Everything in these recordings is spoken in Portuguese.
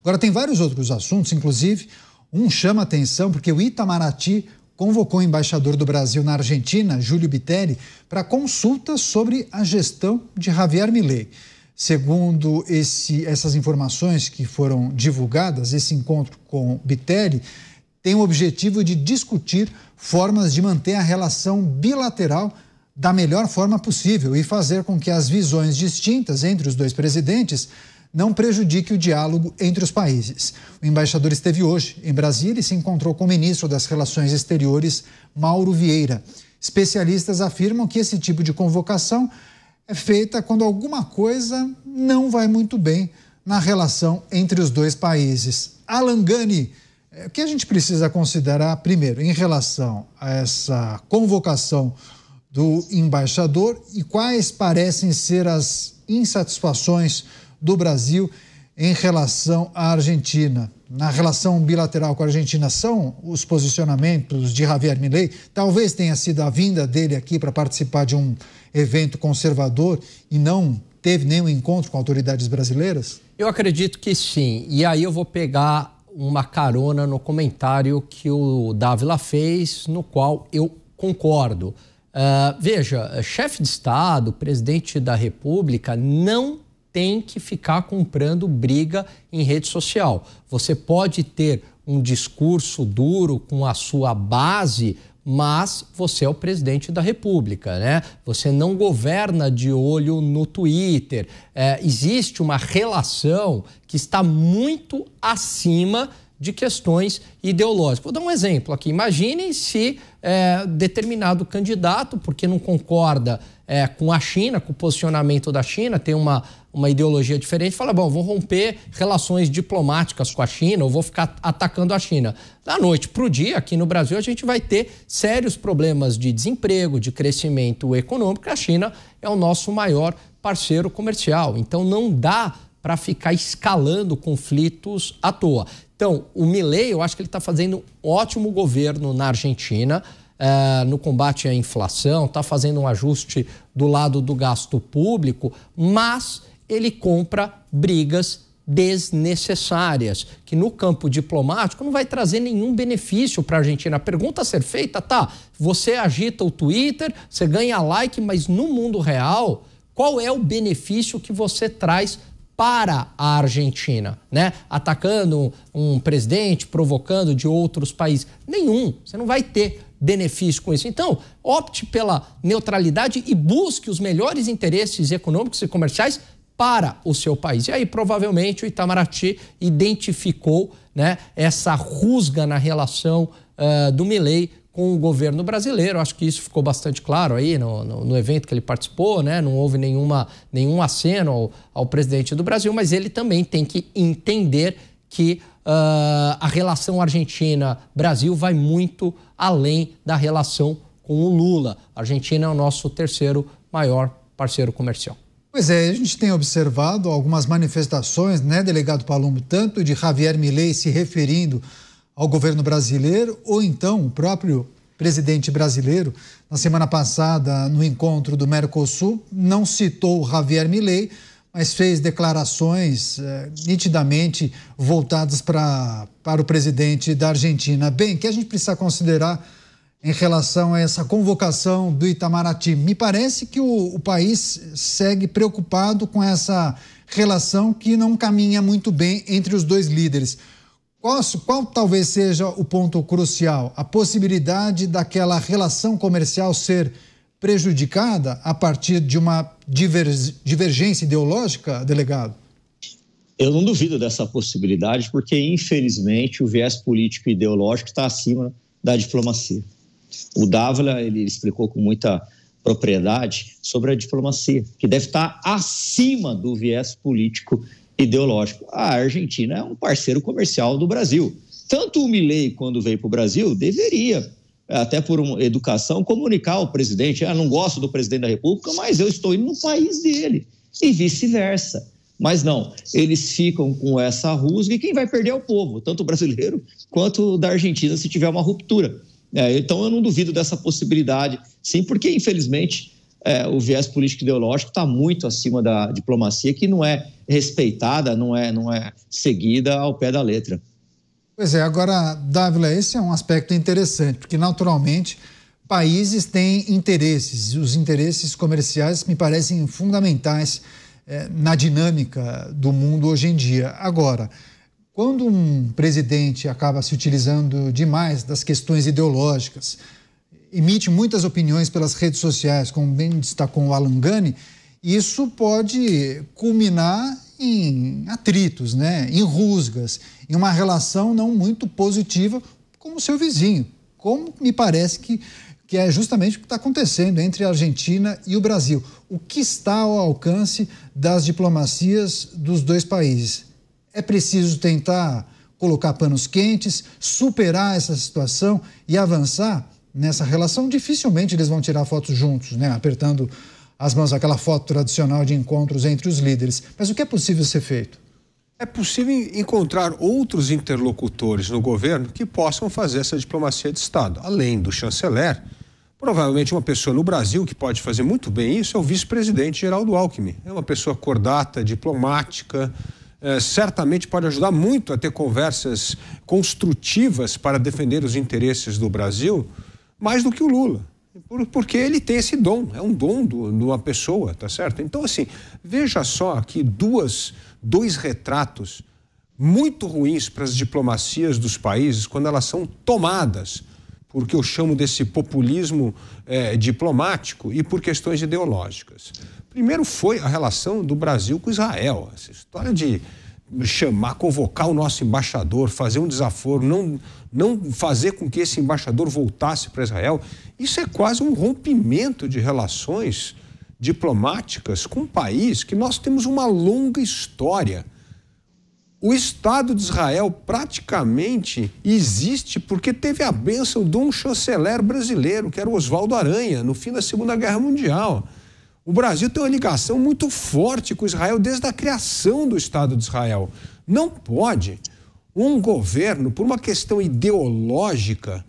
Agora, tem vários outros assuntos, inclusive um chama atenção porque o Itamaraty convocou o embaixador do Brasil na Argentina, Júlio Bittelli, para consulta sobre a gestão de Javier Milei. Segundo essas informações que foram divulgadas, esse encontro com Bittelli tem o objetivo de discutir formas de manter a relação bilateral da melhor forma possível e fazer com que as visões distintas entre os dois presidentes não prejudique o diálogo entre os países. O embaixador esteve hoje em Brasília e se encontrou com o ministro das Relações Exteriores, Mauro Vieira. Especialistas afirmam que esse tipo de convocação é feita quando alguma coisa não vai muito bem na relação entre os dois países. Alan Gani, o que a gente precisa considerar, primeiro, em relação a essa convocação do embaixador e quais parecem ser as insatisfações do Brasil em relação à Argentina? Na relação bilateral com a Argentina, são os posicionamentos de Javier Milei? Talvez tenha sido a vinda dele aqui para participar de um evento conservador e não teve nenhum encontro com autoridades brasileiras? Eu acredito que sim. E aí eu vou pegar uma carona no comentário que o Dávila fez, no qual eu concordo. Veja, chefe de Estado, presidente da República, não tem que ficar comprando briga em rede social. Você pode ter um discurso duro com a sua base, mas você é o presidente da República, né? Você não governa de olho no Twitter. Existe uma relação que está muito acima de questões ideológicas. Vou dar um exemplo aqui. Imaginem se determinado candidato, porque não concorda com a China, com o posicionamento da China, tem uma ideologia diferente, fala, bom, vou romper relações diplomáticas com a China, ou vou ficar atacando a China. Da noite para o dia, aqui no Brasil, a gente vai ter sérios problemas de desemprego, de crescimento econômico. A China é o nosso maior parceiro comercial. Então, não dá para ficar escalando conflitos à toa. Então, o Milei, eu acho que ele está fazendo um ótimo governo na Argentina, no combate à inflação, está fazendo um ajuste do lado do gasto público, mas ele compra brigas desnecessárias, que no campo diplomático não vai trazer nenhum benefício para a Argentina. A pergunta a ser feita, você agita o Twitter, você ganha like, mas no mundo real, qual é o benefício que você traz para a Argentina, né? Atacando um presidente, provocando de outros países? Nenhum, você não vai ter benefício com isso. Então, opte pela neutralidade e busque os melhores interesses econômicos e comerciais para o seu país. E aí, provavelmente, o Itamaraty identificou, né, essa rusga na relação do Milei com o governo brasileiro. Acho que isso ficou bastante claro aí no evento que ele participou, né? Não houve nenhum aceno ao presidente do Brasil, mas ele também tem que entender que a relação Argentina-Brasil vai muito além da relação com o Lula. A Argentina é o nosso terceiro maior parceiro comercial. Pois é, a gente tem observado algumas manifestações, né, delegado Palumbo, tanto de Javier Milei se referindo ao governo brasileiro, ou então o próprio presidente brasileiro, na semana passada, no encontro do Mercosul, não citou Javier Milei, mas fez declarações nitidamente voltadas para o presidente da Argentina. Bem, o que a gente precisa considerar em relação a essa convocação do Itamaraty? Me parece que o país segue preocupado com essa relação que não caminha muito bem entre os dois líderes. Qual talvez seja o ponto crucial? A possibilidade daquela relação comercial ser prejudicada a partir de uma divergência ideológica, delegado? Eu não duvido dessa possibilidade, porque, infelizmente, o viés político e ideológico está acima da diplomacia. O Dávila, ele explicou com muita propriedade sobre a diplomacia, que deve estar acima do viés político ideológico. A Argentina é um parceiro comercial do Brasil. Tanto o Milei, quando veio para o Brasil, deveria, até por uma educação, comunicar ao presidente: não gosto do presidente da República, mas eu estou indo no país dele, e vice-versa. Mas não, eles ficam com essa rusga e quem vai perder é o povo, tanto o brasileiro quanto o da Argentina, se tiver uma ruptura. Então eu não duvido dessa possibilidade, sim, porque infelizmente o viés político ideológico está muito acima da diplomacia, que não é respeitada, não é seguida ao pé da letra. Pois é, agora, Dávila, esse é um aspecto interessante, porque naturalmente países têm interesses, e os interesses comerciais me parecem fundamentais na dinâmica do mundo hoje em dia. Agora, quando um presidente acaba se utilizando demais das questões ideológicas, emite muitas opiniões pelas redes sociais, como bem destacou o Alan Gani, isso pode culminar em atritos, né? Em rusgas, em uma relação não muito positiva com o seu vizinho, como me parece que é justamente o que está acontecendo entre a Argentina e o Brasil. O que está ao alcance das diplomacias dos dois países? É preciso tentar colocar panos quentes, superar essa situação e avançar nessa relação. Dificilmente eles vão tirar fotos juntos, né? Apertando as mãos, aquela foto tradicional de encontros entre os líderes. Mas o que é possível ser feito? É possível encontrar outros interlocutores no governo que possam fazer essa diplomacia de Estado. Além do chanceler, provavelmente uma pessoa no Brasil que pode fazer muito bem isso é o vice-presidente Geraldo Alckmin. É uma pessoa cordata, diplomática, certamente pode ajudar muito a ter conversas construtivas para defender os interesses do Brasil, mais do que o Lula. Porque ele tem esse dom, é um dom de uma pessoa, tá certo? Então, assim, veja só aqui dois retratos muito ruins para as diplomacias dos países quando elas são tomadas por que eu chamo desse populismo diplomático e por questões ideológicas. Primeiro foi a relação do Brasil com Israel, essa história de convocar o nosso embaixador, fazer um desaforo, não fazer com que esse embaixador voltasse para Israel. Isso é quase um rompimento de relações diplomáticas com um país que nós temos uma longa história. O Estado de Israel praticamente existe porque teve a bênção de um chanceler brasileiro, que era o Oswaldo Aranha, no fim da Segunda Guerra Mundial. O Brasil tem uma ligação muito forte com Israel desde a criação do Estado de Israel. Não pode um governo, por uma questão ideológica,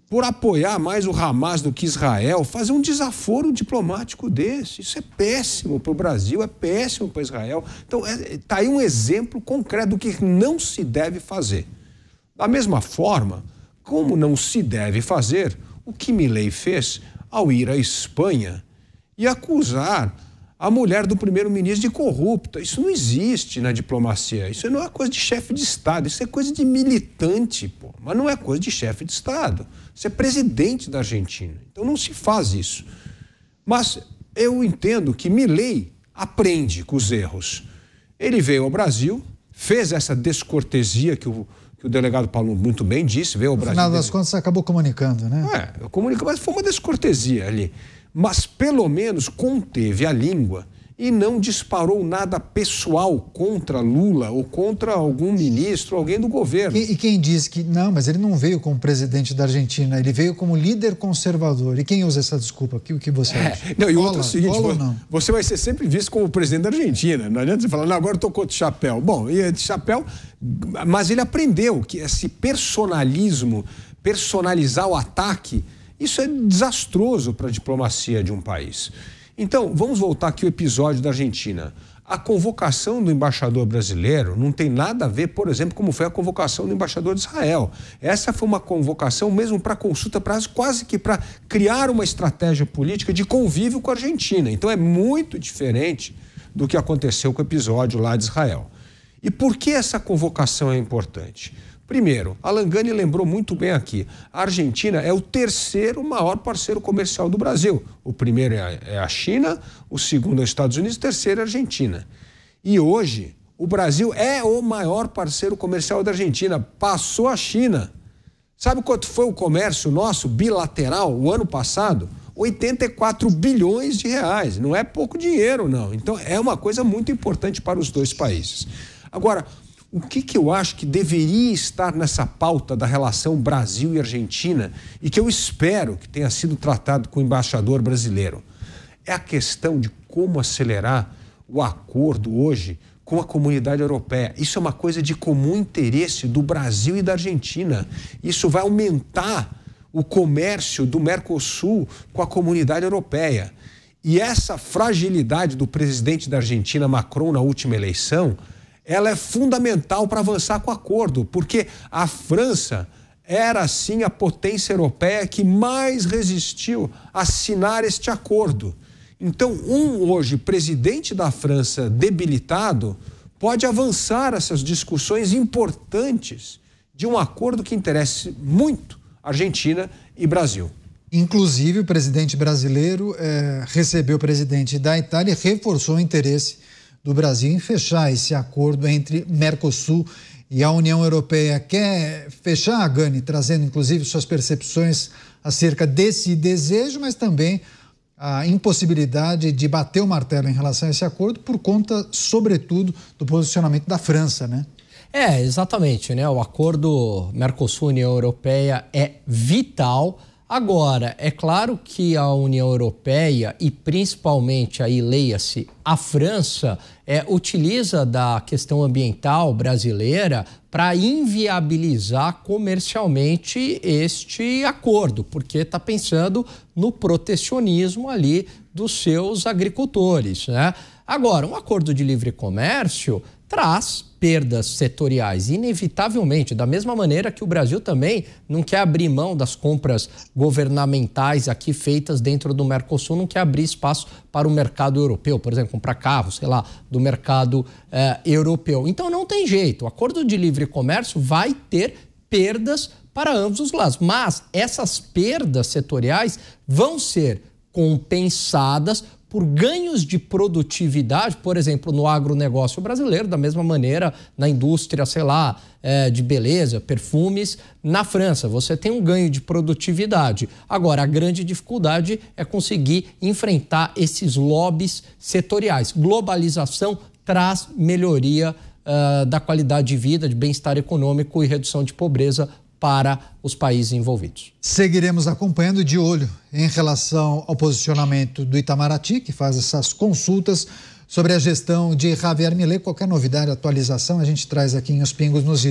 por apoiar mais o Hamas do que Israel, fazer um desaforo diplomático desse. Isso é péssimo para o Brasil, é péssimo para Israel. Então, está aí um exemplo concreto do que não se deve fazer. Da mesma forma, como não se deve fazer o que Milei fez ao ir à Espanha e acusar a mulher do primeiro-ministro de corrupta. Isso não existe na diplomacia. Isso não é coisa de chefe de Estado, isso é coisa de militante, pô. Mas não é coisa de chefe de Estado. Isso é presidente da Argentina. Então não se faz isso. Mas eu entendo que Milei aprende com os erros. Ele veio ao Brasil, fez essa descortesia que o delegado Paulo muito bem disse, veio ao Brasil. No final das contas, acabou comunicando, né? Eu comunico, mas foi uma descortesia ali. Mas pelo menos conteve a língua e não disparou nada pessoal contra Lula ou contra algum ministro, alguém do governo. E quem diz que não, mas ele não veio como presidente da Argentina, ele veio como líder conservador. E quem usa essa desculpa? O que você acha? Não, e outra é o seguinte, você vai ser sempre visto como presidente da Argentina. Não adianta você falar, não, agora eu tô com outro chapéu. Bom, e de chapéu, mas ele aprendeu que esse personalismo, personalizar o ataque, isso é desastroso para a diplomacia de um país. Então, vamos voltar aqui ao episódio da Argentina. A convocação do embaixador brasileiro não tem nada a ver, por exemplo, como foi a convocação do embaixador de Israel. Essa foi uma convocação mesmo para consulta, quase que para criar uma estratégia política de convívio com a Argentina. Então, é muito diferente do que aconteceu com o episódio lá de Israel. E por que essa convocação é importante? Primeiro, Alan Gani lembrou muito bem aqui, a Argentina é o terceiro maior parceiro comercial do Brasil. O primeiro é a China, o segundo é os Estados Unidos, o terceiro é a Argentina. E hoje, o Brasil é o maior parceiro comercial da Argentina, passou a China. Sabe quanto foi o comércio nosso bilateral o ano passado? 84 bilhões de reais. Não é pouco dinheiro, não. Então, é uma coisa muito importante para os dois países. Agora, o que eu acho que deveria estar nessa pauta da relação Brasil e Argentina e que eu espero que tenha sido tratado com o embaixador brasileiro é a questão de como acelerar o acordo hoje com a comunidade europeia. Isso é uma coisa de comum interesse do Brasil e da Argentina. Isso vai aumentar o comércio do Mercosul com a comunidade europeia. E essa fragilidade do presidente da Argentina, Macron, na última eleição, ela é fundamental para avançar com o acordo, porque a França era, sim, a potência europeia que mais resistiu a assinar este acordo. Então, hoje, presidente da França debilitado, pode avançar essas discussões importantes de um acordo que interesse muito Argentina e Brasil. Inclusive, o presidente brasileiro recebeu o presidente da Itália e reforçou o interesse do Brasil em fechar esse acordo entre Mercosul e a União Europeia. Quer fechar, Gani, trazendo inclusive suas percepções acerca desse desejo, mas também a impossibilidade de bater o martelo em relação a esse acordo por conta, sobretudo, do posicionamento da França, né? Exatamente, né? O acordo Mercosul-União Europeia é vital. Agora, é claro que a União Europeia e principalmente aí, leia-se, a França, utiliza da questão ambiental brasileira para inviabilizar comercialmente este acordo, porque está pensando no protecionismo ali dos seus agricultores, né? Agora, um acordo de livre comércio traz perdas setoriais, inevitavelmente, da mesma maneira que o Brasil também não quer abrir mão das compras governamentais aqui feitas dentro do Mercosul, não quer abrir espaço para o mercado europeu, por exemplo, comprar carros, sei lá, do mercado europeu. Então não tem jeito, o acordo de livre comércio vai ter perdas para ambos os lados, mas essas perdas setoriais vão ser compensadas por ganhos de produtividade, por exemplo, no agronegócio brasileiro, da mesma maneira na indústria, sei lá, de beleza, perfumes, na França. Você tem um ganho de produtividade. Agora, a grande dificuldade é conseguir enfrentar esses lobbies setoriais. Globalização traz melhoria da qualidade de vida, de bem-estar econômico e redução de pobreza para os países envolvidos. Seguiremos acompanhando de olho em relação ao posicionamento do Itamaraty, que faz essas consultas sobre a gestão de Javier Milei. Qualquer novidade, atualização, a gente traz aqui em Os Pingos nos Is.